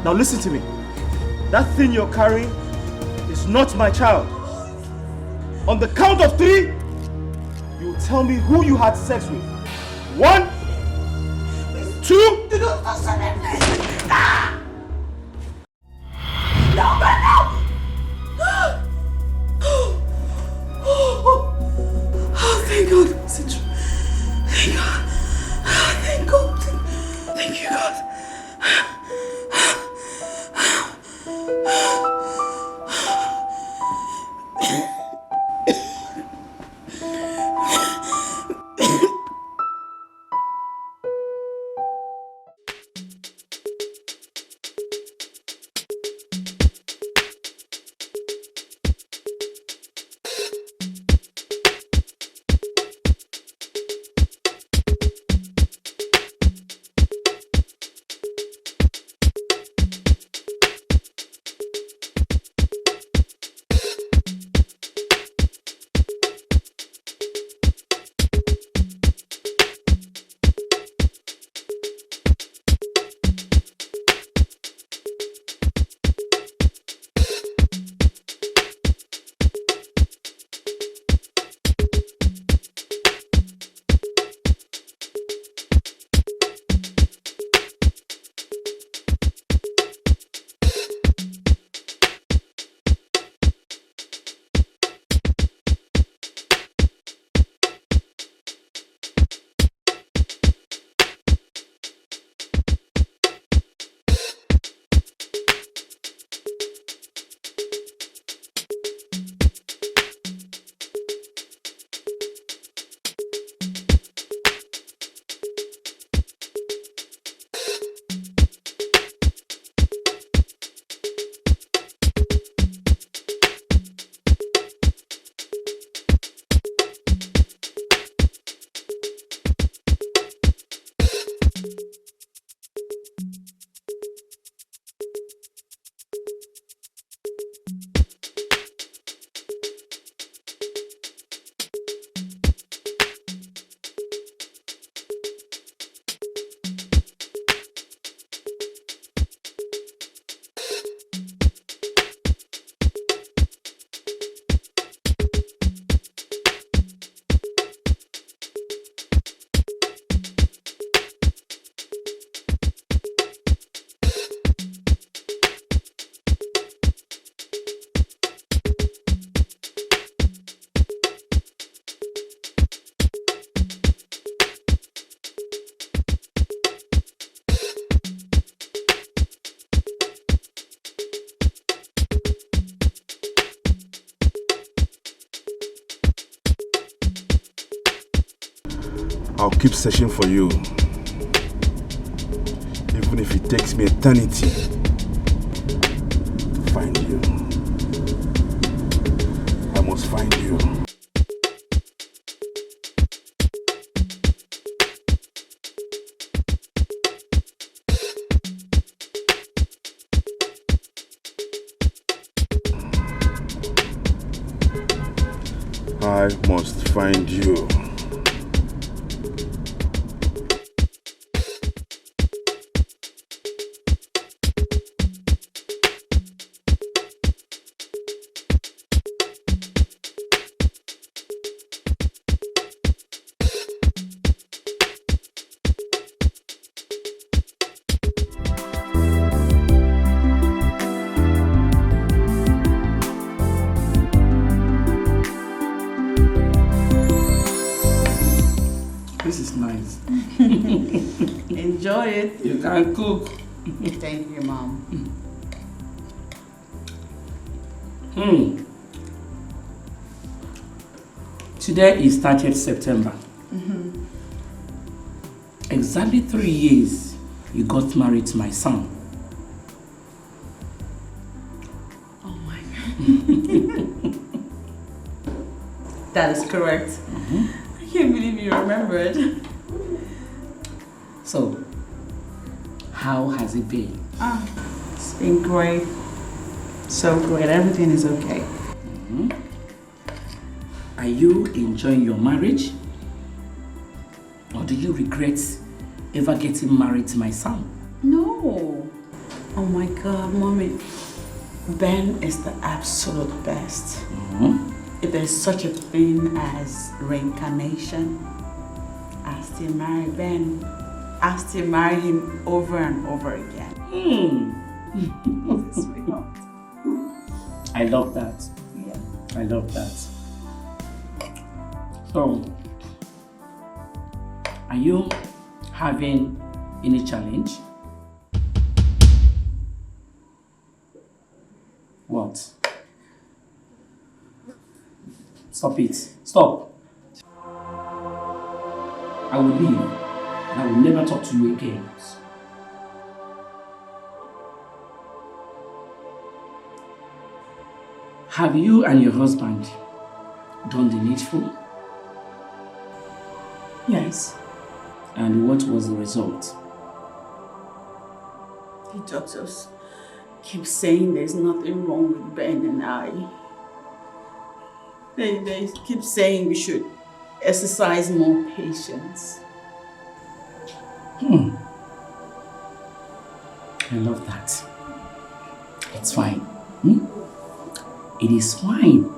Now listen to me. That thing you're carrying is not my child. On the count of 3, you tell me who you had sex with. 1, 2. Do not say anything. No, man, no. Oh, thank God. Thank God. Thank God. Thank you, God. I'll keep searching for you. Even if it takes me eternity to find you. I must find you. I must find you. Enjoy it. You can cook. Thank you, Mom. Today is 30th September. Exactly 3 years you got married to my son. Oh my God. That is correct. I can't believe you remembered. So, how has it been? It's been great. So great. Everything is okay. Are you enjoying your marriage? Or do you regret ever getting married to my son? No. Oh my God, Mommy. Ben is the absolute best. If there's such a thing as reincarnation, I still marry Ben. I still marry him over and over again. He's a sweetheart. I love that. Yeah. I love that. So, are you having any challenge? What? Stop it. Stop. I will leave and I will never talk to you again. Have you and your husband done the needful? Yes. And what was the result? The doctors keep saying there's nothing wrong with Ben and I. They keep saying we should exercise more patience. I love that. It's fine. It is fine.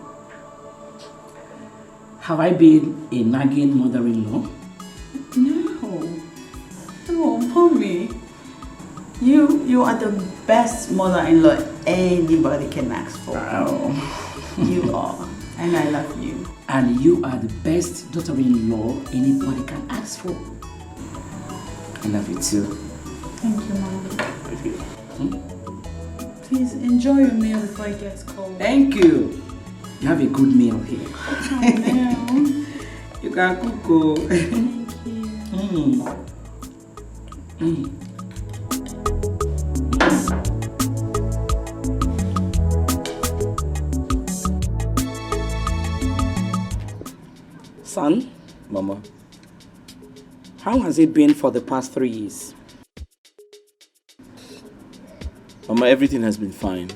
Have I been a nagging mother-in-law? No, Mommy. You are the best mother-in-law anybody can ask for. Wow. You are, and I love you. And you are the best daughter-in-law anybody can ask for. I love you too. Thank you, Mommy. Please enjoy your meal before it gets cold. Thank you. You have a good meal here. Oh, You can cook. thank you. Son, Mama, how has it been for the past 3 years? Mama, everything has been fine.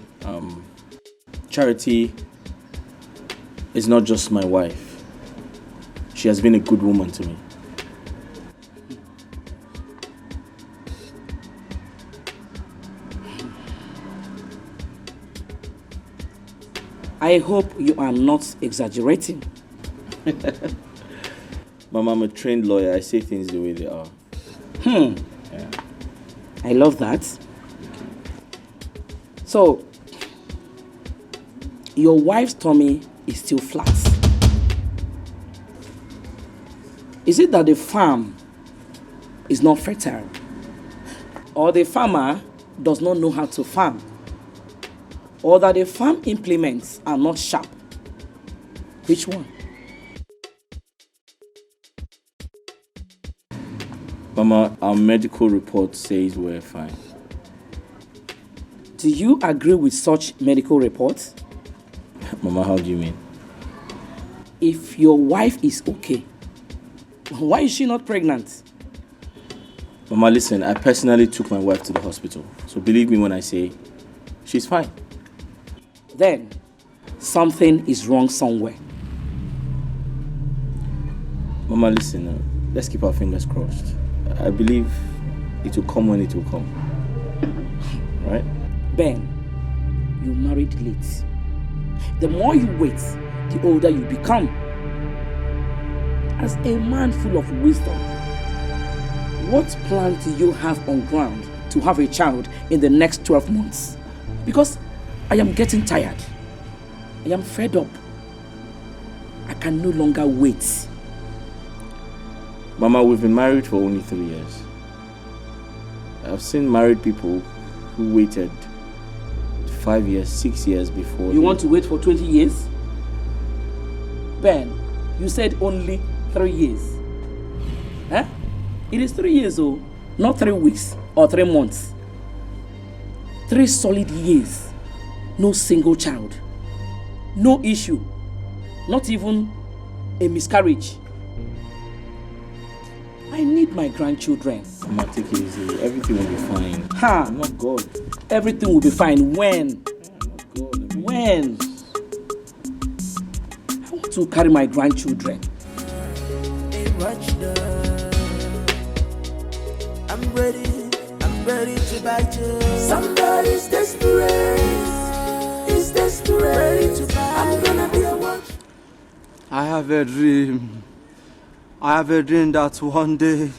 Charity is not just my wife. She has been a good woman to me. I hope you are not exaggerating. Mama, I'm a trained lawyer. I say things the way they are. Yeah. I love that. So, your wife's tummy is still flat. Is it that the farm is not fertile? Or the farmer does not know how to farm? Or that the farm implements are not sharp? Which one? Mama, our medical report says we're fine. Do you agree with such medical reports? Mama, how do you mean? If your wife is okay, why is she not pregnant? Mama, listen, I personally took my wife to the hospital. So believe me when I say she's fine. Then something is wrong somewhere. Mama, listen, let's keep our fingers crossed. I believe it will come when it will come. Right? Ben, you married late. The more you wait, the older you become. As a man full of wisdom, what plan do you have on ground to have a child in the next 12 months? Because I am getting tired. I am fed up. I can no longer wait. Mama, we've been married for only 3 years. I've seen married people who waited 5 years, 6 years before. You want to wait for 20 years? Ben, you said only 3 years. Huh? It is 3 years old, not 3 weeks or 3 months. 3 solid years. No single child. No issue. Not even a miscarriage. I need my grandchildren. Mama, take it easy. Everything will be fine. Ha! I'm not God. Everything will be fine. When? God, When? I want to carry my grandchildren. I'm ready, I'm ready to bite you. Somebody's desperate, is desperate, ready to bite. I'm gonna be a watch. I have a dream. I have a dream that one day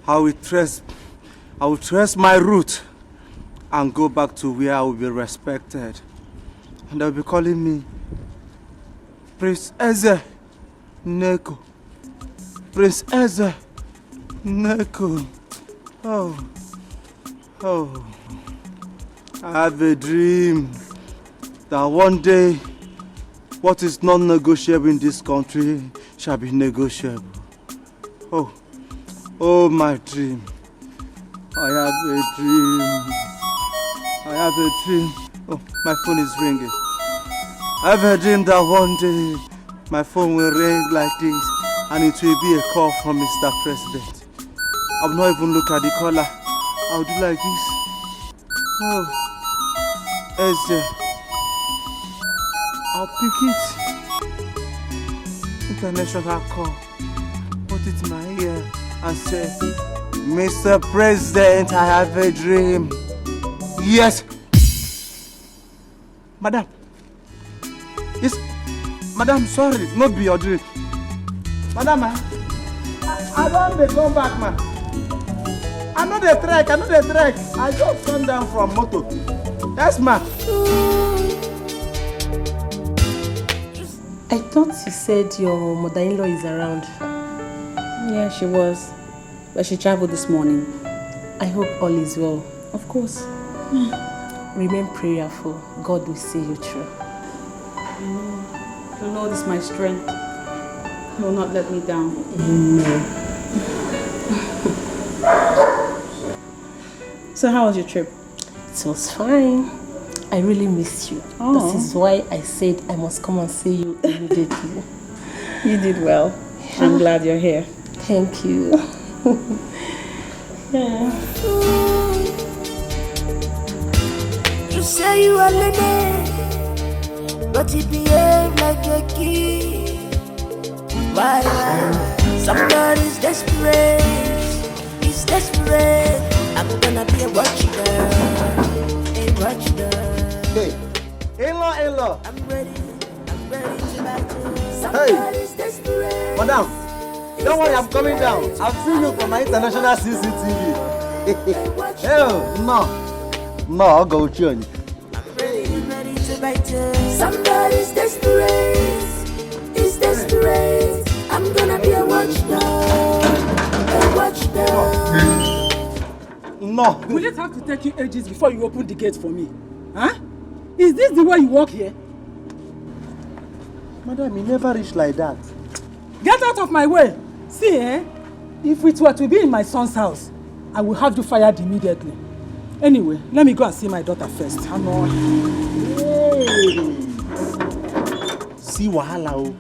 I will trace my route and go back to where I will be respected. And they'll be calling me Prince Eze Neko. Prince Eze Neko. Oh. I have a dream that one day what is non-negotiable in this country shall be negotiable. Oh my dream. I have a dream. Oh, my phone is ringing. I have a dream that one day my phone will ring like this and it will be a call from Mr. President. I will not even look at the caller. I will do like this. Oh, Eze. I'll pick it. International call. Put it in my ear and say, Mr. President, I have a dream. Yes. Madam. Yes. Madam, sorry, not be your dream. Madam, I don't come back, man. I know the trek. I just come down from moto. Yes, ma'am. I thought you said your mother-in-law is around. Yeah, she was. But she traveled this morning. I hope all is well. Of course. Remain prayerful. God will see you through. The Lord is my strength. He will not let me down. Amen. So how was your trip? It was fine. I really missed you. Oh. That is why I said I must come and see you immediately. You did well. I'm glad you're here. Thank you. Yeah. You say you are Lene, but you behave like a kid. Why? Somebody's desperate. He's desperate. I'm gonna be a watchgirl. A watchgirl. Hey, in-law. I'm ready to bite you. Somebody's desperate. Madam, don't worry, I'm coming down. I've seen you from my international CCTV. No, I'll go with you. I'm ready to bite you. Somebody's desperate. Is desperate. I'm gonna be a watchdog. A watchdog. No. Will it have to take you ages before you open the gate for me? Huh? Is this the way you walk here? Madam, you never reach like that. Get out of my way. See, if it were to be in my son's house, I will have you fired immediately. Anyway, let me go and see my daughter first. Hey. See wahala o.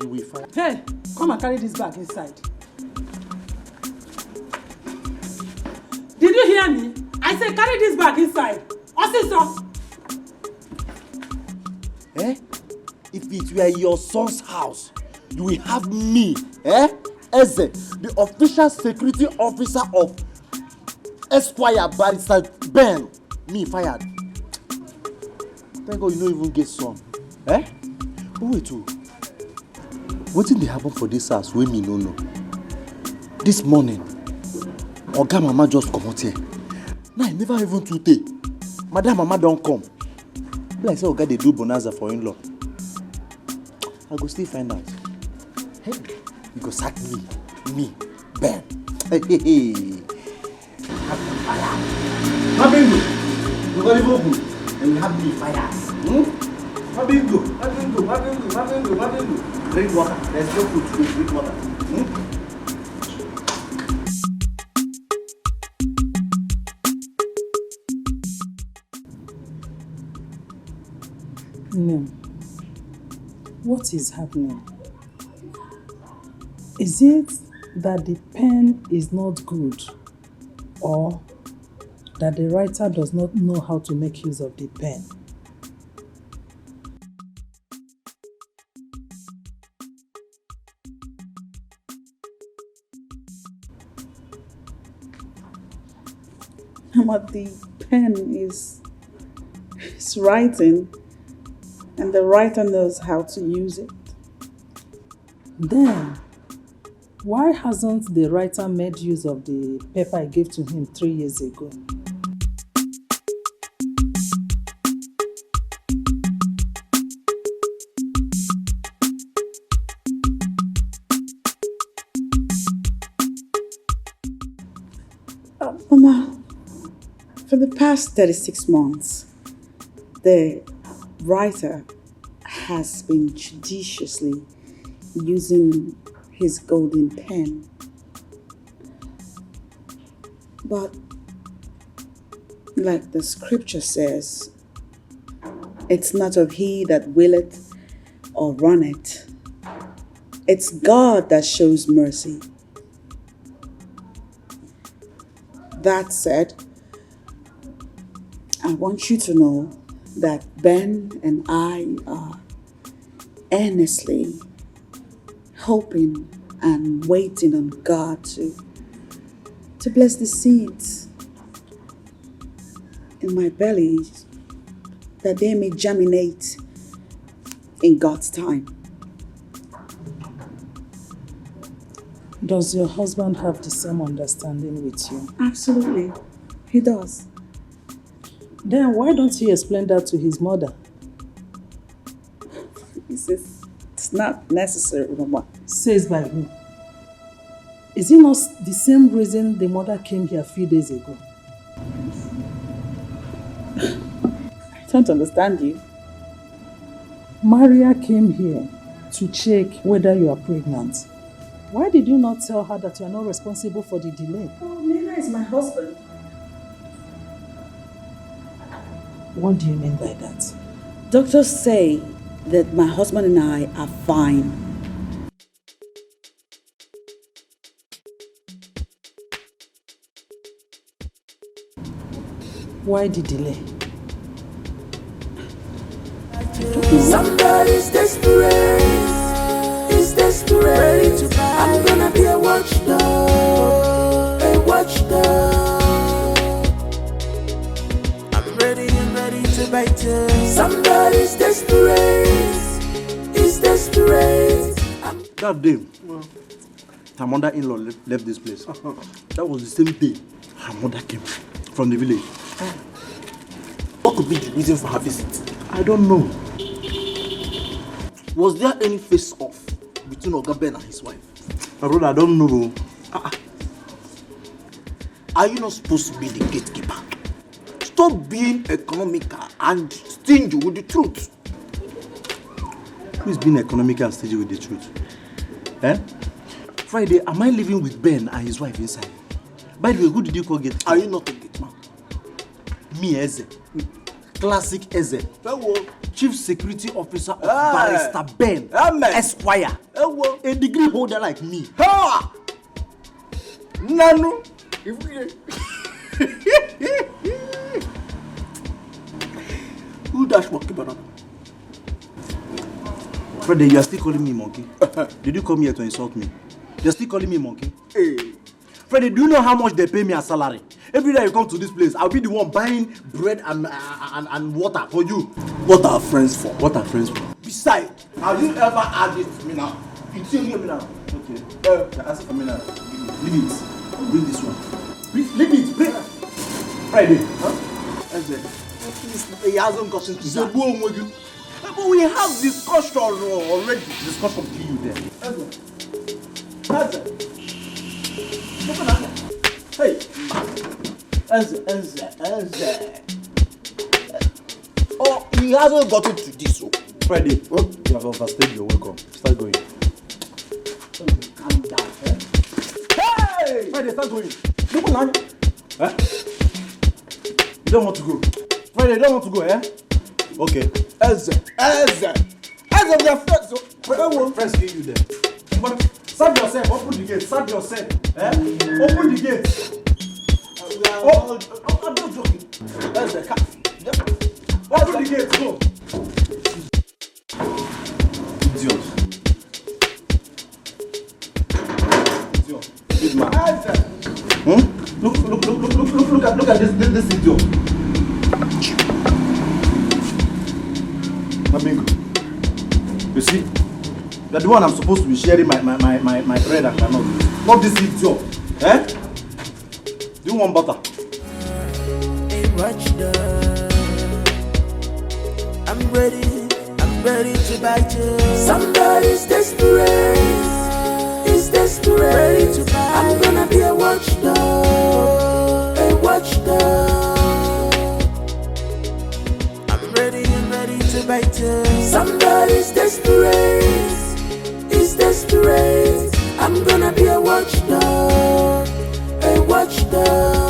You will find. Hey, come and carry this bag inside. Did you hear me? I said carry this bag inside. Officer! If it were your son's house, you will have me, Eze, the official security officer of Esquire Barrister Ben, me fired. Thank God you don't even get son. But wait, what did they happen for this house wey me no know? This morning, Oga Mama just come out here. Now I never even today. Madam Mama don't come. Like say Oga they do bonanza for in-law. I go still find out. Hey, you go sack me, Ben. Hey. Mabingo, you got it open, and you have me fire. Mabingo. Drink water. There's no food to drink water. No. What is happening? Is it that the pen is not good, or that the writer does not know how to make use of the pen? Mama, the pen is writing, and the writer knows how to use it. Then, why hasn't the writer made use of the paper I gave to him 3 years ago? Mama, for the past 36 months, the writer has been judiciously using his golden pen. But, like the scripture says, it's not of he that willeth or runneth. It's God that shows mercy. That said, I want you to know that Ben and I are earnestly hoping and waiting on God to bless the seeds in my belly, that they may germinate in God's time. Does your husband have the same understanding with you? Absolutely, he does. Then why don't you explain that to his mother? It's not necessary, Mama. Says by who? Is it not the same reason the mother came here a few days ago? I don't understand you. Maria came here to check whether you are pregnant. Why did you not tell her that you are not responsible for the delay? Oh, Nina is my husband. What do you mean by that? Doctors say that my husband and I are fine. Why the delay? Somebody's desperate. Is desperate. I'm gonna be a watchdog. A watchdog. I'm ready to bite you. Somebody's desperate. Is desperate. That day, her mother-in-law left this place. That was the same day her mother came from the village. What could be the reason for her visit? I don't know. Was there any face-off between Oga Ben and his wife? My brother, I don't know. Are you not supposed to be the gatekeeper? Stop being economical and stingy with the truth. Who's being economical and stingy with the truth? Eh? Friday, am I living with Ben and his wife inside? By the way, who did you call gate? Are you not a gate man? Me, Eze. Classic Eze. Hello. Chief Security Officer of Barrister Ben Esquire. Hello. A degree holder like me. Ha! Nanu. Who dash monkey banana? Friday, you are still calling me monkey? Did you come here to insult me? You're still calling me monkey? Hey. Friday, do you know how much they pay me as salary? Every day you come to this place, I'll be the one buying bread and water for you. What are friends for? What are friends for? Besides, have you ever had it to me now? It's you hear me now. Okay. Ask for me now. Leave it. Bring this one. Leave it. Bring it. Friday. Huh? Please, he hasn't gotten to that. But we have discussion already. Discussion to you then. Hey. Oh, he hasn't gotten to this. Friday. Oh, you have overstayed your welcome. Start going. Calm down. Hey! Friday, start going. Look on. Eh? You don't want to go. Friday, you don't want to go, eh? Okay. Eze, we are friends. Friends kill you there. But serve yourself. Open the gate. Serve yourself. Eh? Open the gate. I'm not joking. Eze, open the gate. Go. Idiot. Big man. Look at this this idiot. Mamingo, you see, you're the one I'm supposed to be sharing my bread and my milk. Not this idiot. Eh? Do you want butter? Hey, watch the. I'm ready to bite you. Somebody's desperate. He's desperate. Ready to bite. I'm gonna be a watchdog. A watchdog. I'm ready to bite you. Somebody's desperate. He's desperate. I'm gonna be a watchdog. A watchdog.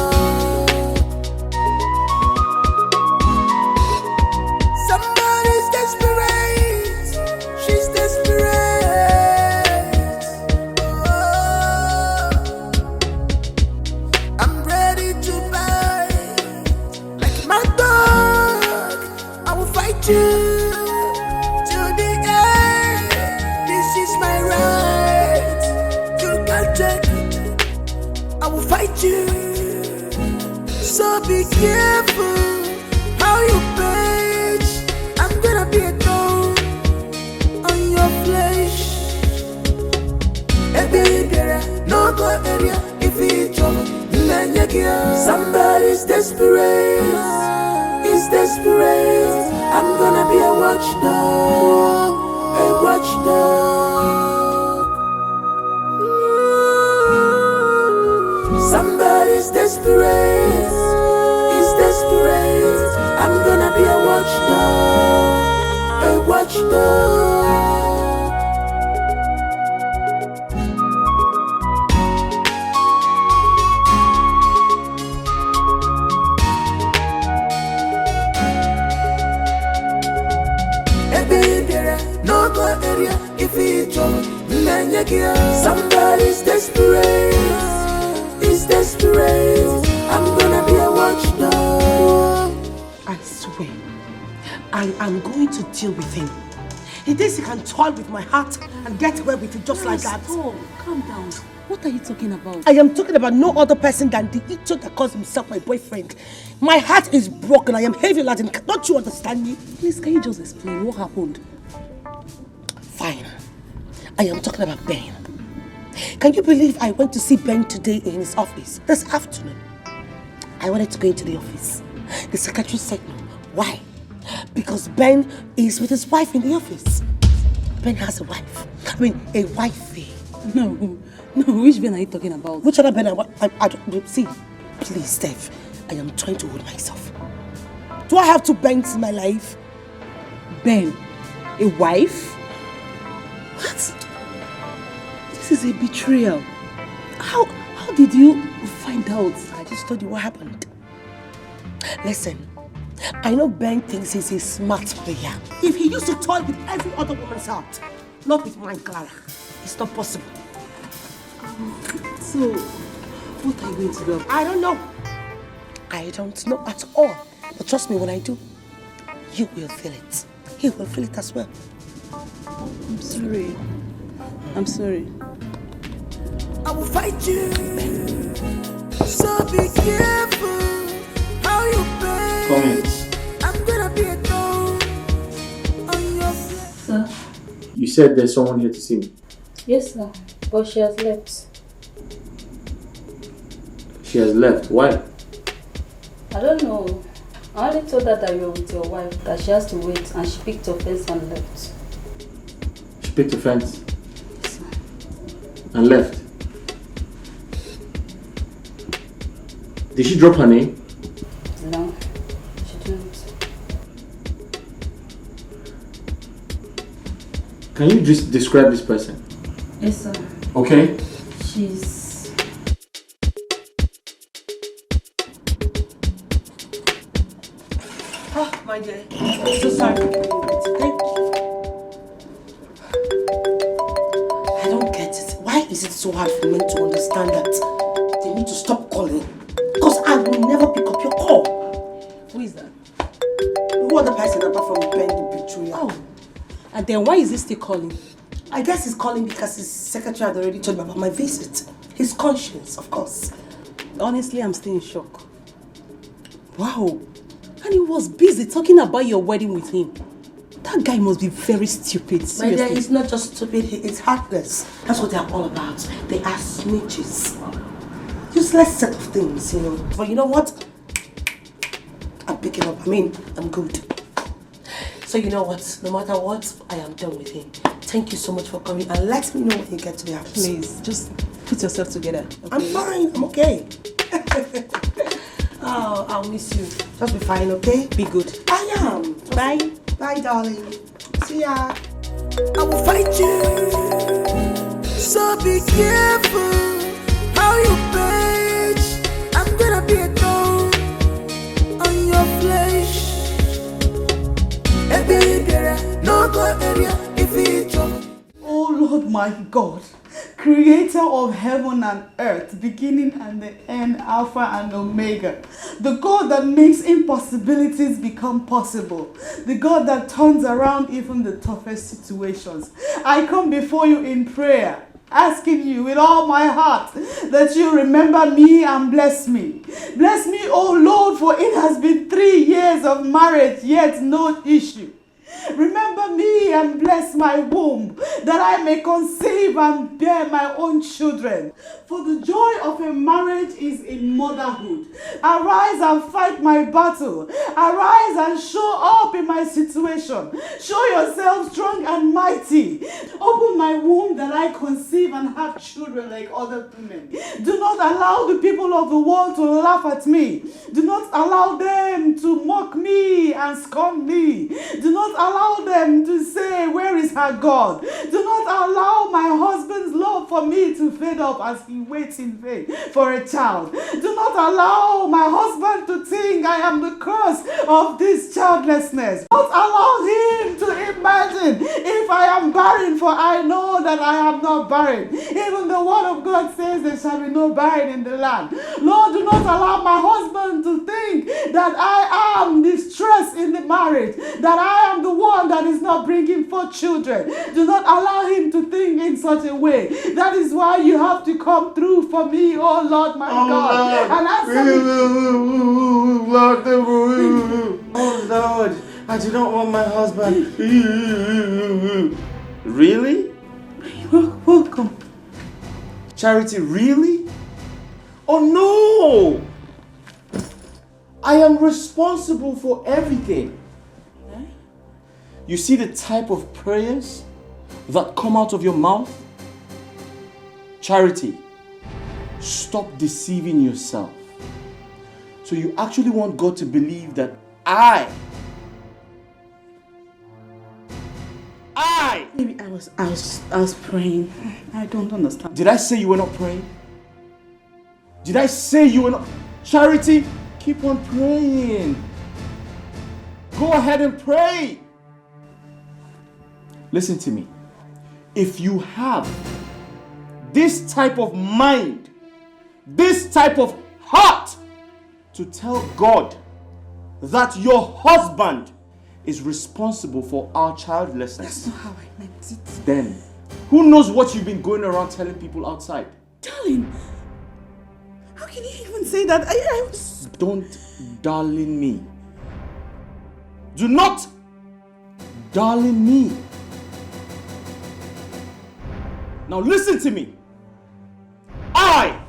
So be careful how you bitch. I'm gonna be a thorn on your flesh. No go area if you trouble. Somebody's desperate. He's desperate. I'm gonna be a watchdog. A watchdog. Somebody's desperate. He's desperate. I'm gonna be a watchdog. A watchdog. No go area if you trouble. Somebody's desperate. He's desperate. I'm gonna be a watchdog. I swear, I am going to deal with him. He thinks he can toy with my heart and get away with it just like that. Stop. Calm down. What are you talking about? I am talking about no other person than the idiot that calls himself my boyfriend. My heart is broken. I am heavy laden. Don't you understand me? Please, can you just explain what happened? Fine. I am talking about Ben. Can you believe I went to see Ben today in his office this afternoon? I wanted to go into the office. The secretary said no. Why? Because Ben is with his wife in the office. Ben has a wife. I mean, a wifey. No, which Ben are you talking about? Which other Ben? I don't see. Please, Steph, I am trying to hold myself. Do I have two Bens in my life? Ben, a wife? What? This is a betrayal. How did you find out? I just told you what happened. Listen, I know Ben thinks he's a smart player. If he used to toy with every other woman's heart, not with mine, Clara, it's not possible. So, what are you going to do? I don't know. I don't know at all. But trust me, when I do, you will feel it. He will feel it as well. I'm sorry. I'm sorry. I will fight you. So be careful how you bitch. I'm gonna be a thorn on your flesh. Sir? You said there's someone here to see me. Yes, sir. But she has left. She has left. Why? I don't know. I only told her that you were with your wife, that she has to wait, and she picked offense and left. She picked offense and left. Did she drop her name? No, she didn't. Can you just describe this person? Yes, sir. Okay. She's... Oh, my dear. I'm so sorry for being late. Thank you. I don't get it. Why is it so hard for men to understand that they need to stop calling? Because I will never pick up your call. Who is that? No other person apart from Ben the betrayer. Oh. And then why is he still calling? I guess he's calling because his secretary had already told him about my visit. His conscience, of course. Honestly, I'm still in shock. Wow. And he was busy talking about your wedding with him. That guy must be very stupid. My dear, Seriously. he's not just stupid, he is heartless. That's what they're all about. They are snitches. Useless set of things, you know. But you know what? I'm picking up. I'm good. So you know what? No matter what, I am done with him. Thank you so much for coming and let me know when you get to the house. Please, just put yourself together. Okay? I'm fine. I'm okay. Oh, I'll miss you. Just be fine, okay? Be good. I am. Bye. Bye, darling. See ya. I will fight you. So be careful how you page. I'm gonna be a thorn on your flesh. No go area if it's Oh Lord my God, creator of heaven and earth, beginning and the end, Alpha and Omega, the God that makes impossibilities become possible, the God that turns around even the toughest situations. I come before you in prayer, asking you with all my heart that you remember me and bless me. Bless me, oh Lord, for it has been 3 years of marriage, yet no issue. Remember me and bless my womb, that I may conceive and bear my own children. For the joy of a marriage is in motherhood. Arise and fight my battle. Arise and show up in my situation. Show yourself strong and mighty. Open my womb that I conceive and have children like other women. Do not allow the people of the world to laugh at me. Do not allow them to mock me and scorn me. Do not allow them to say, where is her God? Do not allow my husband's love for me to fade up as he waits in vain for a child. Do not allow my husband to think I am the cause of this childlessness. Do not allow him to imagine if I am barren, for I know that I am not barren. Even the word of God says there shall be no barren in the land. Lord, do not allow my husband to think that I am distressed in the marriage, that I am the one that is not bringing forth children. Do not allow him to think in such a way. That is why you have to come through for me, oh Lord my God. Lord. And answer me. Lord, oh Lord, I do not want my husband. Really? You're welcome. Charity, really? Oh no! I am responsible for everything. You see the type of prayers that come out of your mouth? Charity, stop deceiving yourself. So you actually want God to believe that I Maybe I was praying. I don't understand. Did I say you were not praying? Did I say you were not? Charity, keep on praying. Go ahead and pray. Listen to me. If you have this type of mind, this type of heart to tell God that your husband is responsible for our childlessness, That's not how I meant it. then who knows what you've been going around telling people outside? Darling, how can you even say that? I was... Don't darling me. Do not darling me. Now listen to me. I,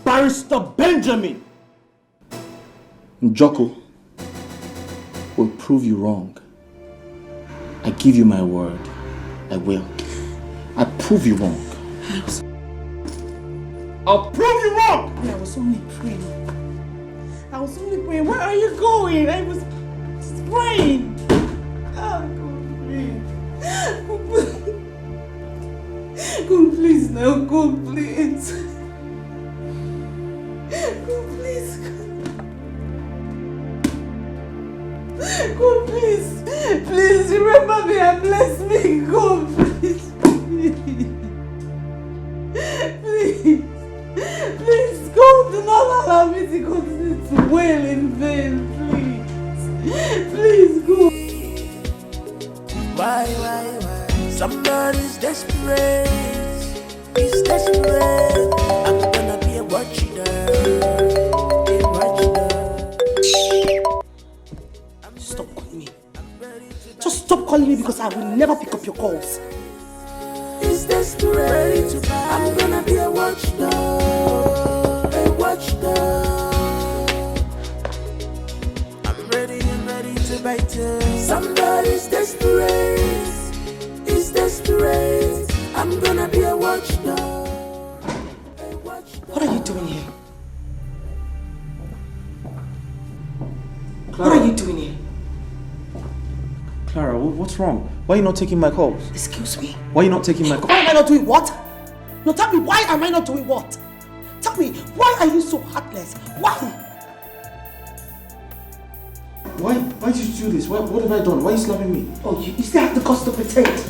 Barrister Benjamin Njoko, will prove you wrong. I give you my word. I will. I prove you wrong. I'll prove you wrong! I was only praying. Where are you going? I was just praying. Oh, God, please. God, please now. God, please. God, please. God, please. Please remember me and bless me. God, please. Please. Please, God, do not allow me to continue to wail in vain, please. Please, God. Why? Somebody's desperate. He's desperate. I'm gonna be a watchdog. A watchdog. calling me because I will never pick up your calls. Is desperate. I'm gonna be a watchdog. A watchdog. I'm ready to bite you. Somebody's desperate. Is desperate. I'm gonna be a watchdog. What are you doing here? What are you doing here? Clara, what's wrong? Why are you not taking my calls? Excuse me? Why are you not taking my calls? Why am I not doing what? No, tell me, why am I not doing what? Tell me, why are you so heartless? Why? Why did you do this? What have I done? Why are you slapping me? Oh, you still have the guts to pretend.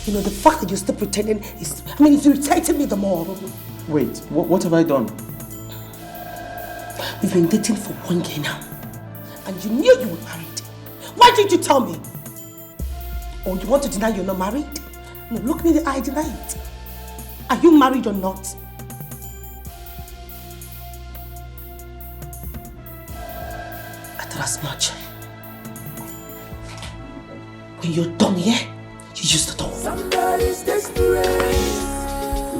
You know, the fact that you're still pretending is, it's irritating me the more. Wait, what have I done? We've been dating for 1 year now. And you knew you were married. Why didn't you tell me? Or you want to deny you're not married? No, look me in the eye, deny it. Are you married or not? I thought as much. When you're done here, you use the door. Somebody's desperate.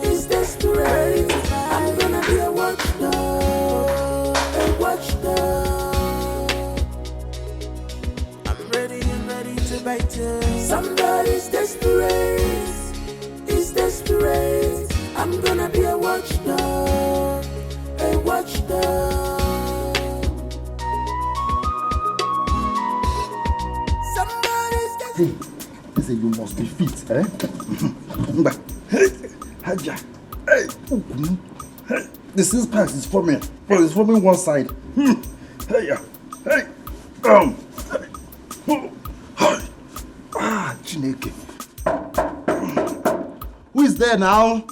Is desperate. I'm gonna be a watchdog. A watchdog. I'm ready to bite you. Somebody's desperate. Is desperate. I'm gonna be a watchdog. A watchdog. Somebody's desperate. Hey, you must be fit, eh? Haja. Hey. Hey. The 6 packs is forming. Well, it's forming one side. Hey, yeah. Hey. Chineke. Who is there now?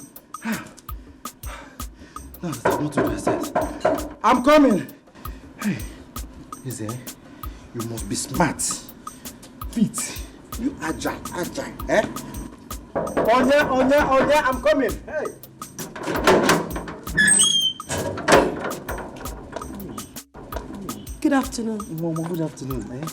No, that's not what I said. I'm coming. Hey. Is there? You must be smart. Fit. You agile, eh? On here, I'm coming. Hey. Good afternoon. Mama, good afternoon, eh?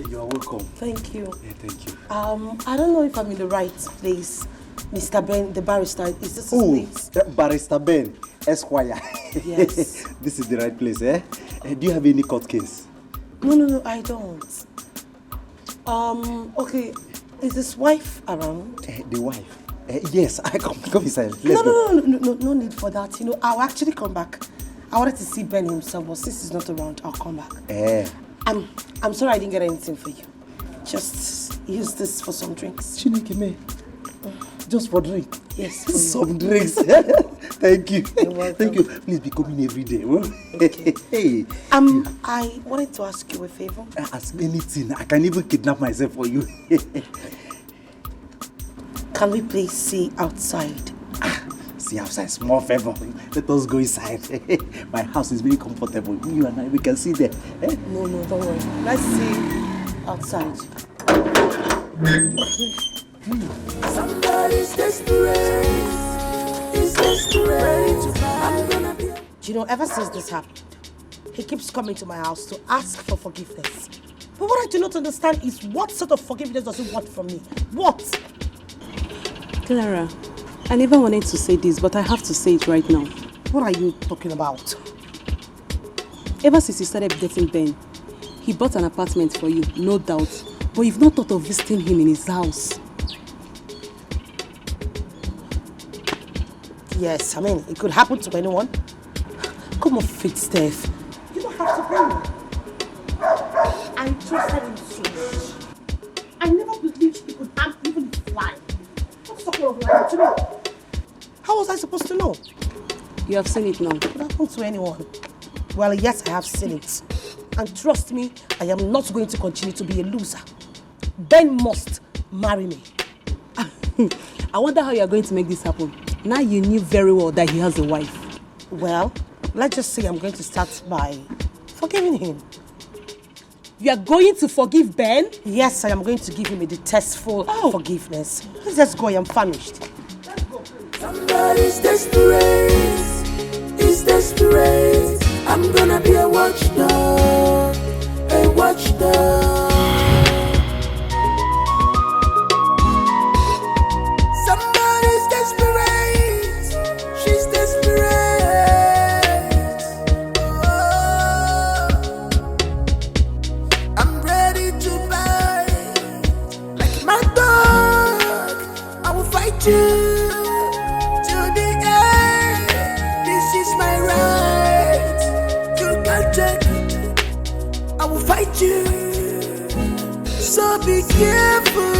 You are welcome. Thank you. Yeah, thank you. I don't know if I'm in the right place. Mr. Ben, the barrister, is this his place? Barrister Ben, Esquire. Yes. This is the right place, eh? Do you have any court case? No, I don't. Okay, is his wife around? The wife? Yes, I come inside. Let's go. No need for that. You know, I'll actually come back. I wanted to see Ben himself, but since he's not around, I'll come back. I'm sorry I didn't get anything for you. Just use this for some drinks. Chineke me. Just for drink? Yes. Some drinks. Thank you. You're welcome. Thank you. Please be coming every day. Okay. Hey. I wanted to ask you a favor. Ask me anything. I can even kidnap myself for you. Can we please see outside? See outside, small favor. Let us go inside. My house is very comfortable. You and I, we can see there. No, don't worry. Let's see outside. Somebody's desperate. Is desperate. I'm gonna be. You know, ever since this happened, he keeps coming to my house to ask for forgiveness. But what I do not understand is what sort of forgiveness does he want from me? What? Clara, I never wanted to say this, but I have to say it right now. What are you talking about? Ever since you started dating Ben, he bought an apartment for you, no doubt. But you've not thought of visiting him in his house. Yes, I mean, it could happen to anyone. Come on, fit Steph. You don't have to pay me. I trusted him so much. I never believed he could harm even his wife. What sort of lying to me? How was I supposed to know? You have seen it now. It could happen to anyone. Well, yes, I have seen it. And trust me, I am not going to continue to be a loser. Ben must marry me. I wonder how you are going to make this happen. Now you knew very well that he has a wife. Well, let's just say I'm going to start by forgiving him. You are going to forgive Ben? Yes, I am going to give him a detestful forgiveness. Let's just go, I am famished. Let's go, please. Somebody's desperate. Is desperate. I'm gonna be a watchdog. A will fight you. So be careful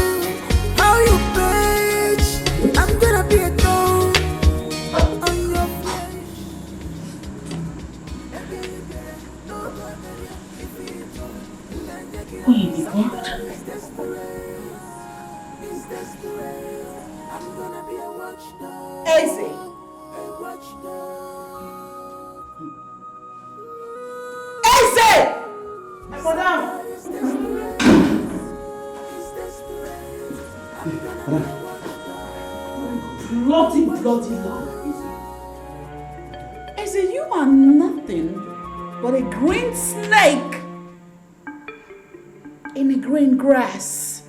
how you page. I'm gonna be a thorn on your face. Wait, what? Eze! Eze! Madam! Bloody love, Eze, you are nothing but a green snake in a green grass.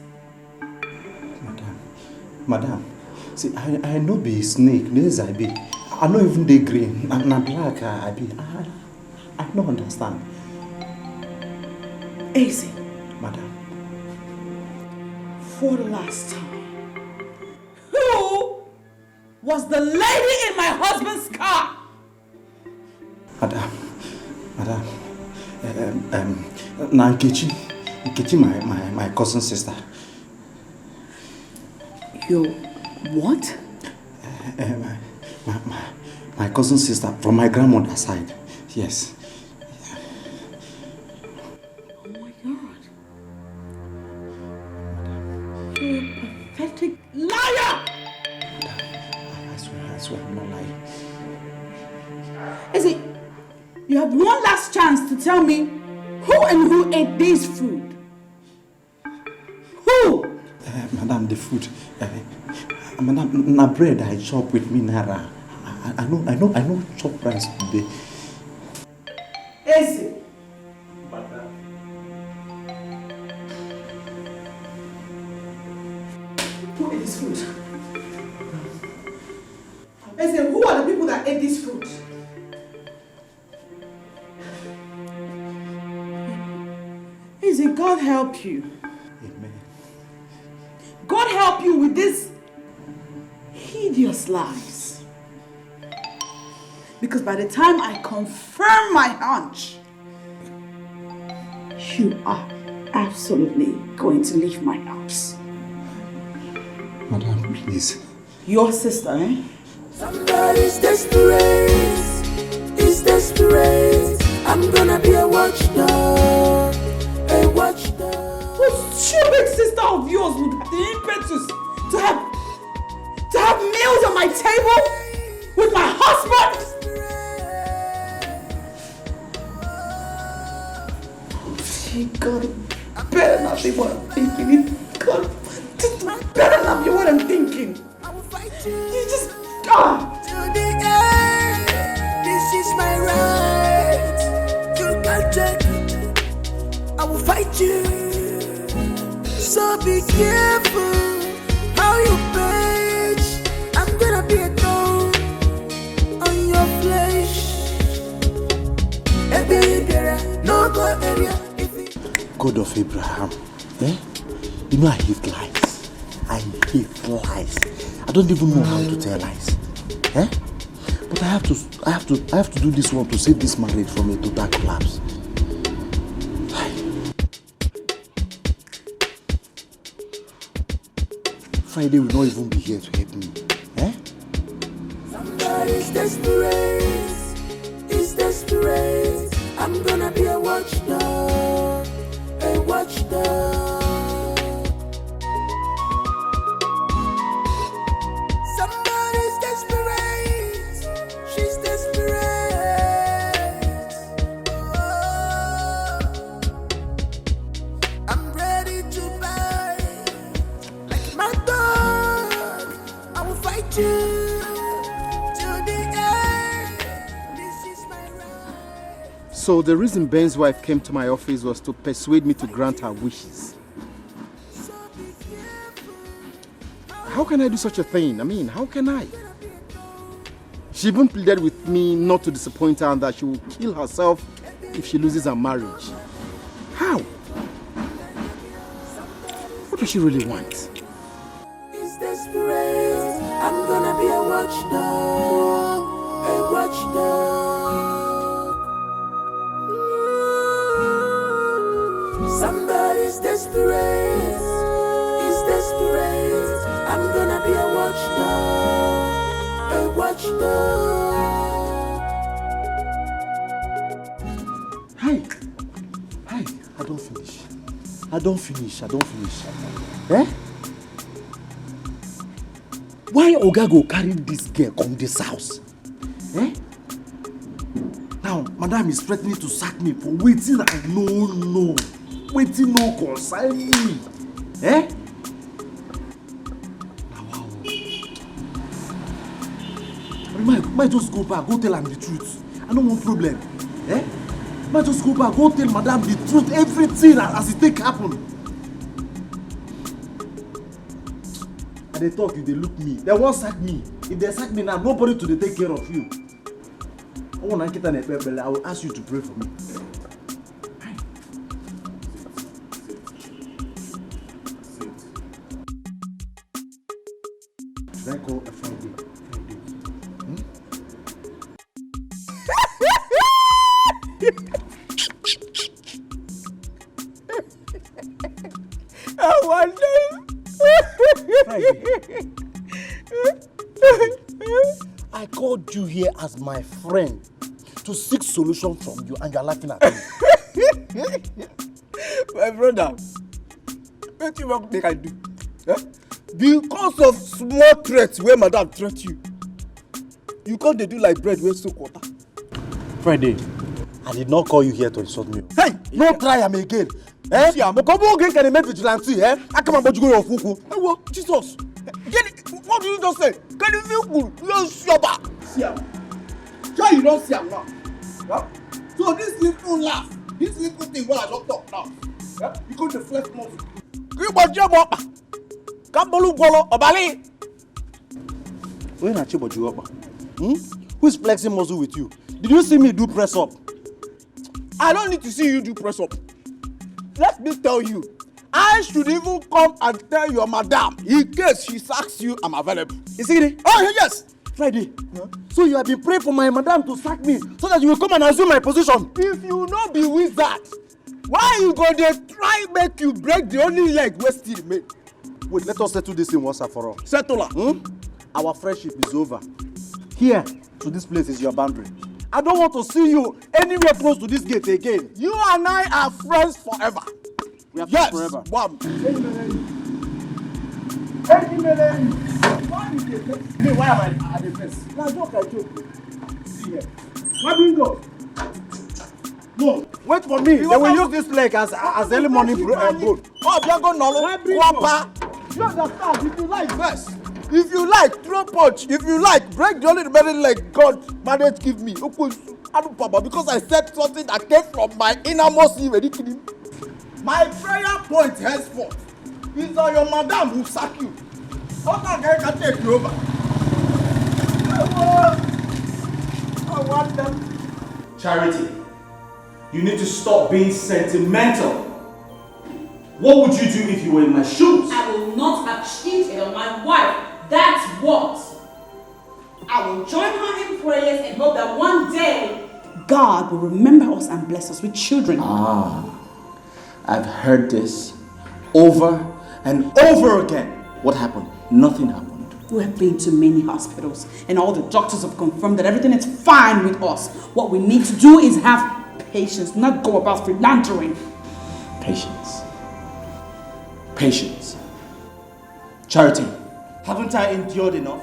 Madam, see, I know be snake, yes I be. I know even the green, and black I be. I don't understand. Eze. Madam. For the last time, who was the lady in my husband's car? Madam, na Nkechi, my cousin sister. Your what? My cousin sister from my grandmother's side. Yes. Oh my God. You're a pathetic liar! I swear I'm not lying. Is it? You have one last chance to tell me who ate this food? Who? Madam, the food. Madam, na bread I chop with me Nara. I know chop rice today. Is it? Who ate this food? I said, who are the people that ate this food? Is it God help you? Amen. God help you with this hideous lies. Because by the time I confirm my hunch, you are absolutely going to leave my house. Madam, please. Your sister, eh? Somebody's desperate. Is desperate. I'm gonna be a watchdog. A watchdog. What stupid sister of yours would have the impetus to have meals on my table with my husband? God, better not be what I'm thinking. God, better not be what I'm thinking. You just To the end, this is my right. You can't take it. I will fight you. So be careful how you page. I'm gonna be a thorn on your flesh. No go area. God of Abraham, you know I hate lies. I hate lies. I don't even know how to tell lies. But I have to do this one to save this marriage from a total collapse. Friday will not even be here to help me. Somebody's desperate. Is desperate. I'm gonna be a watchdog. A watchdog. Somebody's desperate. She's desperate. Oh, I'm ready to buy. Like my dog, I will fight you to the end. This is my right. So the reason Ben's wife came to my office was to persuade me to grant her wishes. How can I do such a thing? I mean, how can I? She even pleaded with me not to disappoint her and that she will kill herself if she loses her marriage. How? What does she really want? Is desperate. I'm gonna be a watchdog. A watchdog. watchdog. Hey, I don't finish. Eh? Why Oga go carry this girl come this house? Eh? Now, madam is threatening to sack me for waiting and no. Waiting no concern me. Eh? Now, wow. Might just go back, go tell her the truth. I don't want problem. Eh? Might just go back, go tell madam the truth, everything as it take happen. And they talk, if they look me, they won't sack me. If they sack me now, nobody to take care of you. I will ask you to pray for me. Should I call a Friday? I wonder. I called you here as my friend to seek solution from you, and you are laughing at me. My brother, what do you want me to do? Eh? Because of small threats where madam threat you, you can't do like bread with soak water. Friday, I did not call you here to insult me. Hey, no try am again. Eh? But come again can make vigilante, eh? I come about you go your fuku. Hey, what? Jesus. What did you just say? Can you feel good? You're sure. See him. Sure you don't see him now. Yeah? So this little laugh, this little thing what I don't talk now. Yeah? You go to flex muscle. You watch your bop. Kambolu golo obali. When I check about you up, who is flexing muscle with you? Did you see me do press up? I don't need to see you do press up. Let me tell you, I should even come and tell your madam in case she sacks you, I'm available. Is it? Oh, yes. Friday. Huh? So you have been praying for my madam to sack me so that you will come and assume my position. If you not be wizard, why you go there try make you break the only leg we still make? Wait, let us settle this in once and for all. Settle her. Our friendship is over. Here to this place is your boundary. I don't want to see you anywhere close to this gate again. You and I are friends forever. We are friends forever. One. Why am I at the face? Now joke I joke. See here. Why bingo? No, wait for me. They will use this leg as early morning boat. Oh, you're going to Wapa. You understand? If you like best. If you like, throw punch. If you like, break the only remaining leg God managed give me. Because I said something that came from my innermost even. My prayer point henceforth is that your madam will sack you. Other guy can take you over. I want them. Charity, you need to stop being sentimental. What would you do if you were in my shoes? I will not have cheated on my wife. That's what. I will join her in prayers and hope that one day God will remember us and bless us with children. I've heard this over and over again. What happened? Nothing happened. We have been to many hospitals and all the doctors have confirmed that everything is fine with us. What we need to do is have patience, not go about philandering. Patience. Patience. Charity. Haven't I endured enough?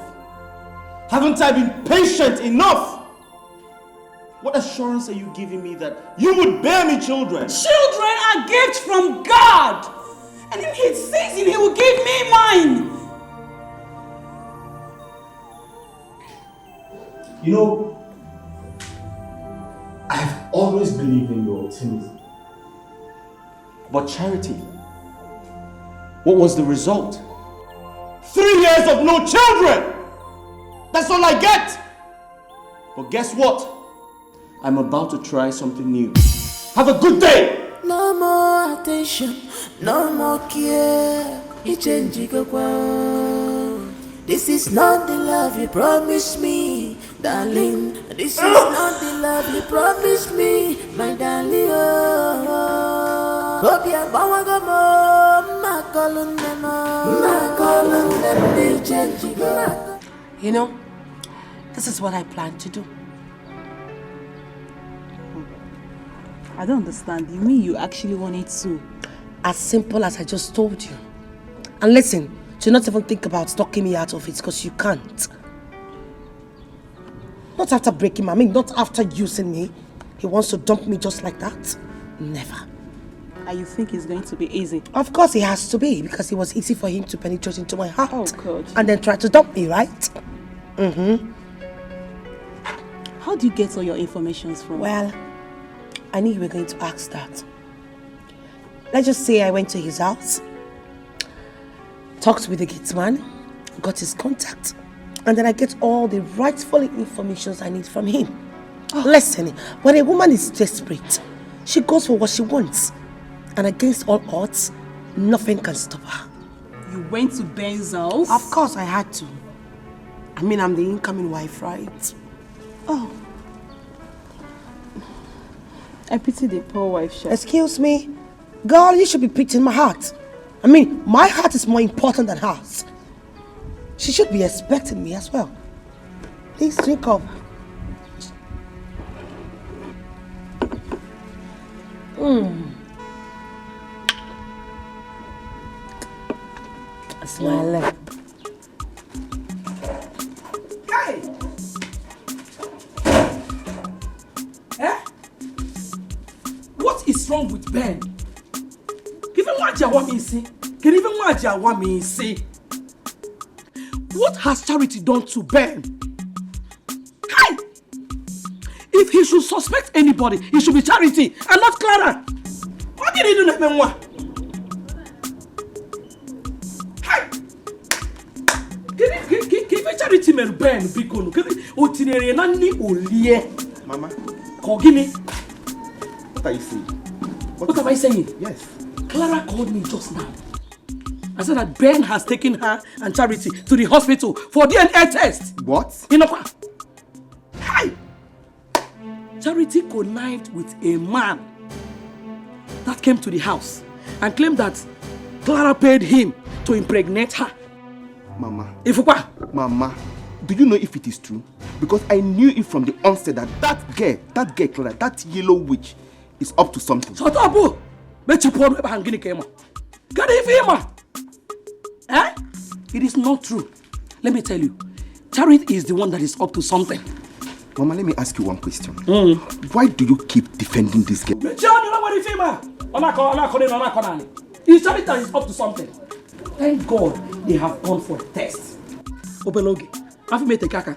Haven't I been patient enough? What assurance are you giving me that you would bear me children? Children are gifts from God! And in His season, He will give me mine! You know, I've always believed in your optimism. But Charity, what was the result? 3 years of no children! That's all I get! But guess what? I'm about to try something new. Have a good day! No more attention, no more care. This is not the love you promised me, darling. This is not the love you promised me, my darling. You know, This is what I plan to do. I don't understand. You mean you actually want it to? As simple as I just told you. And listen, do not even think about talking me out of it because you can't. Not after breaking I mean, not after using me. He wants to dump me just like that. Never. And you think it's going to be easy? Of course it has to be, because it was easy for him to penetrate into my heart. Oh, God. And then try to dump me, right? Mm-hmm. How do you get all your information from? Well, I knew you were going to ask that. Let's just say I went to his house, talked with the gateman, got his contact, and then I get all the rightful information I need from him. Oh. Listen, when a woman is desperate, she goes for what she wants. And against all odds, nothing can stop her. You went to Ben's house? Of course I had to. I mean, I'm the incoming wife, right? Oh. I pity the poor wife, Chef. Excuse me? Girl, you should be pitying my heart. I mean, my heart is more important than hers. She should be expecting me as well. Please drink up. Smile. Hey! Eh? What is wrong with Ben? Even what you want me to see? Can even what you want me to see? What has Charity done to Ben? Hey! If he should suspect anybody, it should be Charity and not Clara. What did he do to Ben? Charity men Ben bikono kebe otinere na ni olie. Mama. Kogini. What are you saying? What am I saying? Yes. Clara called me just now. I said that Ben has taken her and Charity to the hospital for DNA test. What? Inokwa. Hi. Charity connived with a man that came to the house and claimed that Clara paid him to impregnate her. Mama. Ifukwa. Mama, do you know if it is true? Because I knew it from the onset that that girl, Clara, that yellow witch, is up to something. Shut up, boo! Eh? It is not true. Let me tell you, Charity is the one that is up to something. Mama, let me ask you one question. Why do you keep defending this girl? It's Charity that is up to something. Thank God they have gone for a test. Obelogi, have you made a kaka?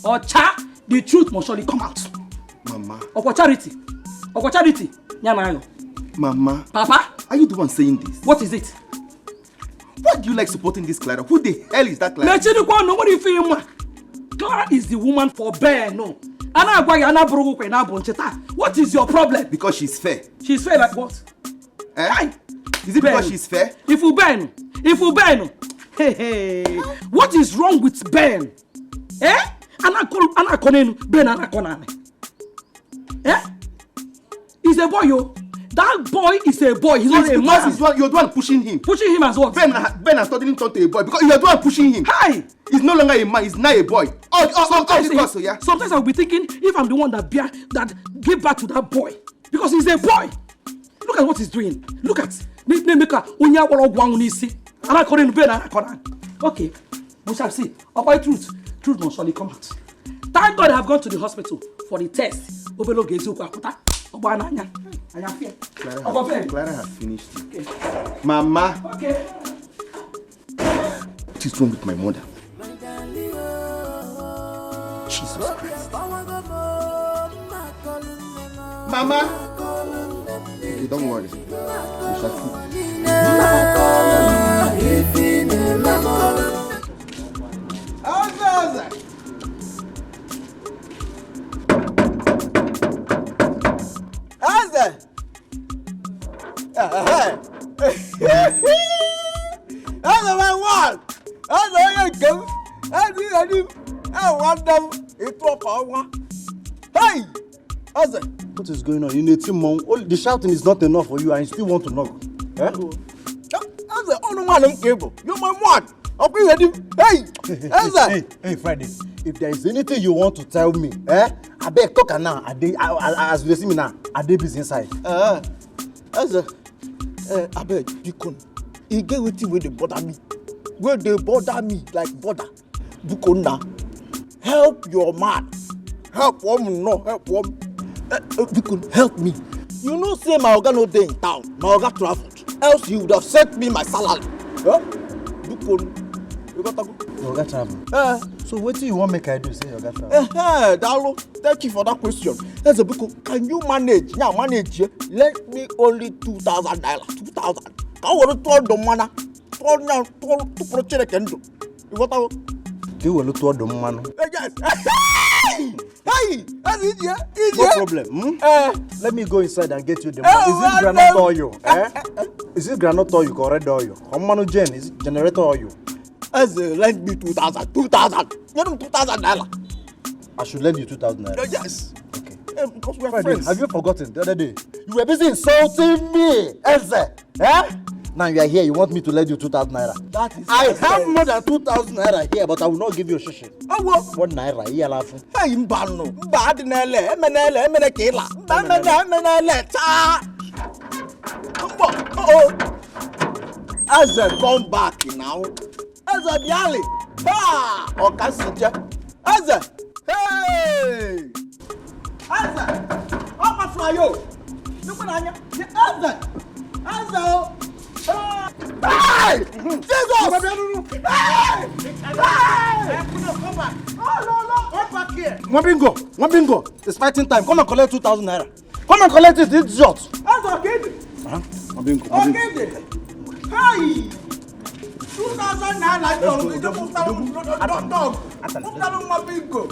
Ocha, the truth must surely come out. Mama. Charity. Mama. Papa. Are you the one saying this? What is it? Why do you like supporting this Clara? Who the hell is that Clara? Clara is the woman for Ben, no. What is your problem? Because she's fair. She's fair like what? Eh? Is it because she's fair? If you Ben. Hey. What is wrong with Ben? Eh? Eh? He's a boy, yo. That boy is a boy. He's not a man. You're the one pushing him. Pushing him as what? Ben has suddenly turned to a boy because you're the one pushing him. Hi! He's no longer a man. He's now a boy. Sometimes I'll be thinking if I'm the one that gave back to that boy because he's a boy. Look at what he's doing. Look at. Okay, we shall see. About truth must surely come out. Thank God I have gone to the hospital for the test. Clara has finished. Okay. Mama. Okay. What is wrong with my mother? Jesus Christ. Mama. Okay, don't worry. We shall see. What is going on? You need to mom. The shouting is not enough for you and you still want to knock. Eh? You're my man. I'm ready. Hey, Elsa. Hey, Friday. If there is anything you want to tell me, I beg talk now. As you see me now, I dey busy inside. Elsa. I beg you come. He get wetin wey dey bother me. Wey dey bother me like bother. Bukon now. Help your man. Help woman, no help woman. Bukon, help me. You know say my oga no dey in town. My oga traveled. Else he would have sent me my salary. Bukon. You got to go. Your oga travel. So wetin you want make I do? Say your oga travel. Dalo, thank you for that question. Elsa Bukon, can you manage? Yeah, manage. Let me only 2,000 naira. 2,000. Can you turn the money? Turn to project kendo. You got to go. You will look the man. Yes. Hey, that's it, yeah. No problem. Let me go inside and get you the money. Is it granite oil? Is it granite oil or red oil? How many gen? Is it generator oil? Lend me 2,000. 2,000. You know 2,000 naira. I should lend you 2,000 naira. Yes. Okay. Because we are Friday, friends. have you forgotten the other day? You were busy insulting me, Elsa. Now you are here, you want me to lend you 2,000 naira. That is I have more than 2,000 naira here, but I will not give you a shishi. Oh, what? 1 naira, here laughing. Hey, Mbano. Mbadinele, Emenele, Kela. Emenele, cha. Oh. Eze, come back now. Eze, Biali. Ha! Okasija. Eze. Hey! Eze. Opa flayo. Look at Eze. Eze. Hey! Jesus! Hey! Come back! Oh, no! Come back here! Mwabingo! It's fighting time. Come and collect 2,000 naira. Come and collect it, it's short. That's okay. Mwabingo. Okay. Hey! 2,000 naira. Dog. Mwabingo.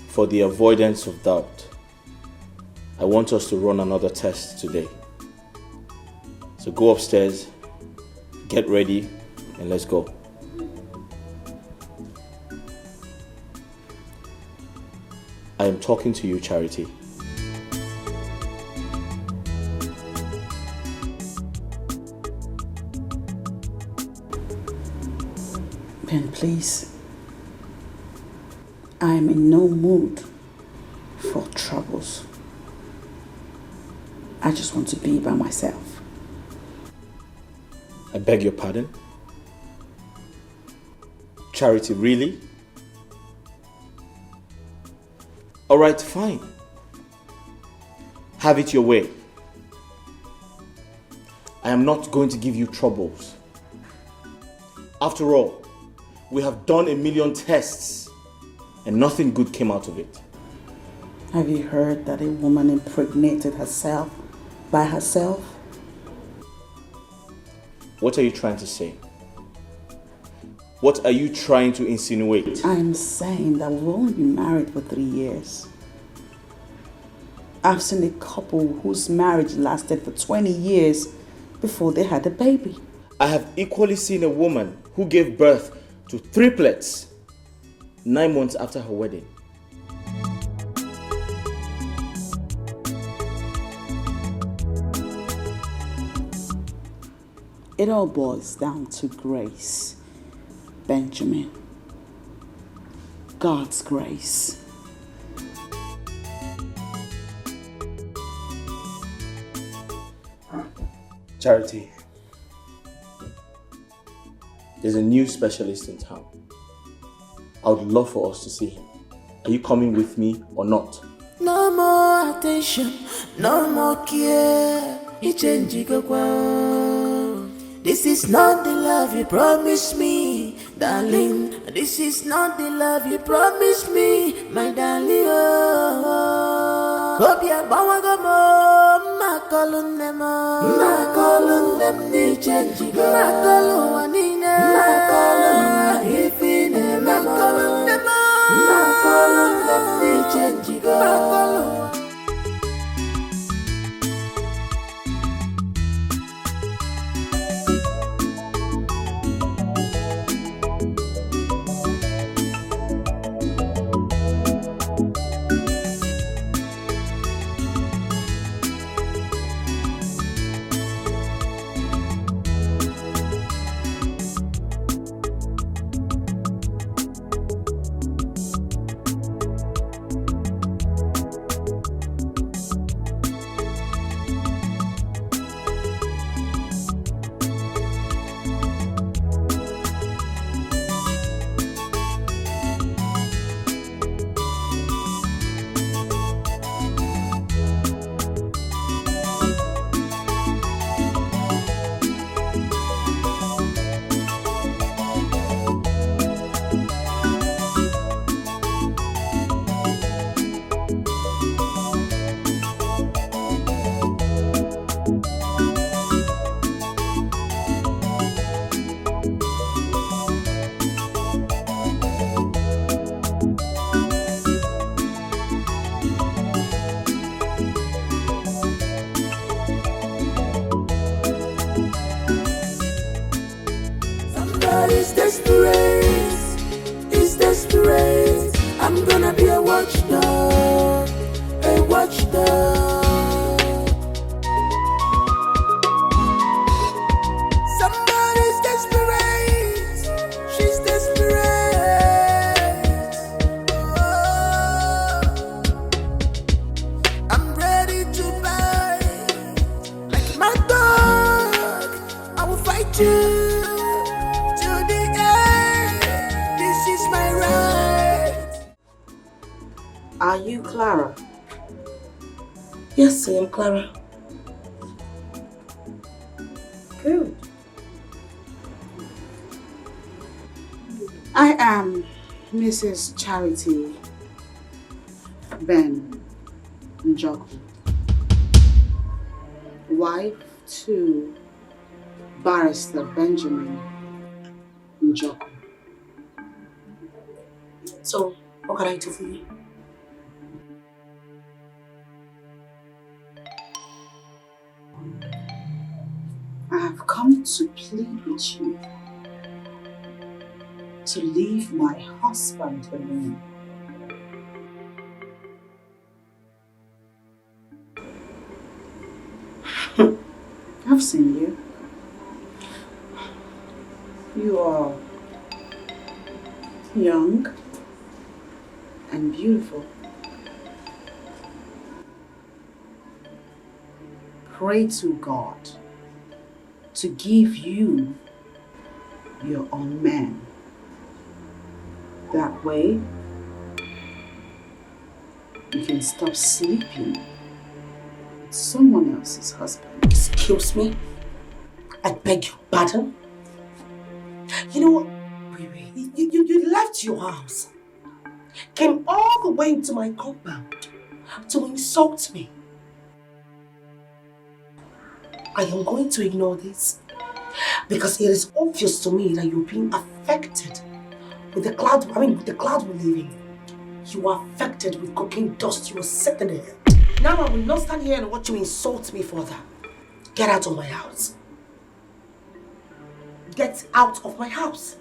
For the avoidance of doubt, I want us to run another test today. So go upstairs, get ready, and let's go. I am talking to you, Charity. Ben, please. I am in no mood for troubles. I just want to be by myself. I beg your pardon? Charity, really? All right, fine. Have it your way. I am not going to give you troubles. After all, we have done 1,000,000 tests and nothing good came out of it. Have you heard that a woman impregnated herself by herself? What are you trying to say? What are you trying to insinuate? I'm saying that we've only been married for 3 years. I've seen a couple whose marriage lasted for 20 years before they had a baby. I have equally seen a woman who gave birth to triplets 9 months after her wedding. It all boils down to grace, Benjamin. God's grace. Charity, there's a new specialist in town. I would love for us to see him. Are you coming with me or not? No more attention, no more care. This is not the love you promised me, darling. This is not the love you promised me, my darling. Oh, It's desperate, it's desperate. I'm gonna be a watchdog, a watchdog. Somebody's desperate, she's desperate. Oh, I'm ready to bite like my dog. I will fight you. Are you Clara? Yes, I am Clara. Good. I am Mrs. Charity Ben Njoku, wife to Barrister Benjamin Njoku. So, what can I do for you? I have come to plead with you to leave my husband alone. I've seen you. You are young and beautiful. Pray to God to give you your own man. That way, you can stop sleeping with someone else's husband. Excuse me? I beg your pardon? You know what? You left your house, came all the way into my compound to insult me. I am going to ignore this because it is obvious to me that you're being affected with the cloud. With the cloud we're living. You are affected with cocaine dust you are setting in it. Now I will not stand here and watch you insult me further. Get out of my house. Get out of my house.